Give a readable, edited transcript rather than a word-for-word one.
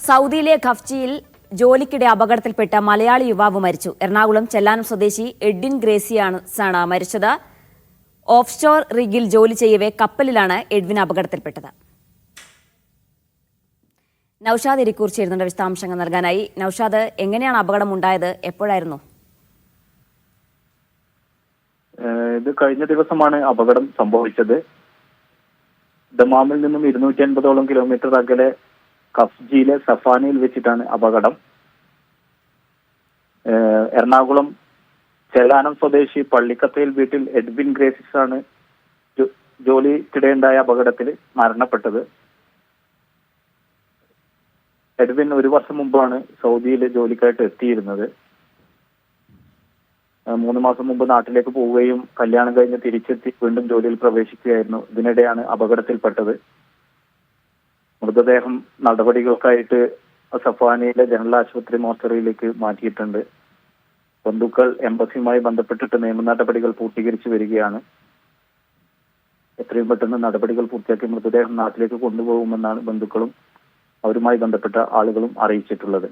സൗദിയിലെ ഖഫ്ജിയിൽ ജോലിക്കിടെ അപകടത്തിൽപ്പെട്ട മലയാളി യുവാവ് മരിച്ചു. എറണാകുളം ചെല്ലാനം സ്വദേശി എഡ്വിൻ ഗ്രേസിയാണ് മരിച്ചത്. ഓഫ്ഷോർ റിഗിൽ ജോലി ചെയ്യവേ കപ്പലിലാണ് എഡ്വിൻ അപകടത്തിൽപ്പെട്ടത്. നൌഷാദ് ഇരിക്കൂർ ചേരുന്നുണ്ട് വിശദാംശങ്ങൾ നൽകാനായി. നൌഷാദ്, എങ്ങനെയാണ് അപകടം ഉണ്ടായത്? എപ്പോഴായിരുന്നു? ഇത് കഴിഞ്ഞ ദിവസമാണ് അപകടം സംഭവിച്ചത്. ദമാമിൽ നിന്നും 250ഓളം കിലോമീറ്റർ അകലെ ഖഫ്ജിയിലെ സഫാനയിൽ വെച്ചിട്ടാണ് അപകടം. എറണാകുളം ചെല്ലാനം സ്വദേശി പള്ളിക്കത്തയിൽ വീട്ടിൽ എഡ്വിൻ ഗ്രേസിസ് ആണ് ജോലിക്കിടെയുണ്ടായ അപകടത്തിൽ മരണപ്പെട്ടത്. എഡ്വിൻ 1 വർഷം മുമ്പാണ് സൗദിയിൽ ജോലിക്കായിട്ട് എത്തിയിരുന്നത്. 3 മാസം മുമ്പ് നാട്ടിലേക്ക് പോവുകയും കല്യാണം കഴിഞ്ഞ് തിരിച്ചെത്തി വീണ്ടും ജോലിയിൽ പ്രവേശിക്കുകയായിരുന്നു. ഇതിനിടെയാണ് അപകടത്തിൽപ്പെട്ടത്. മൃതദേഹം നടപടികൾക്കായിട്ട് സഫാനയിലെ ജനറൽ ആശുപത്രി മോർച്ചറിയിലേക്ക് മാറ്റിയിട്ടുണ്ട്. ബന്ധുക്കൾ എംബസിയുമായി ബന്ധപ്പെട്ടിട്ട് നിയമ നടപടികൾ പൂർത്തീകരിച്ചു വരികയാണ്. എത്രയും പെട്ടെന്ന് നടപടികൾ പൂർത്തിയാക്കി മൃതദേഹം നാട്ടിലേക്ക് കൊണ്ടുപോകുമെന്നാണ് ബന്ധുക്കളും അവരുമായി ബന്ധപ്പെട്ട ആളുകളും അറിയിച്ചിട്ടുള്ളത്.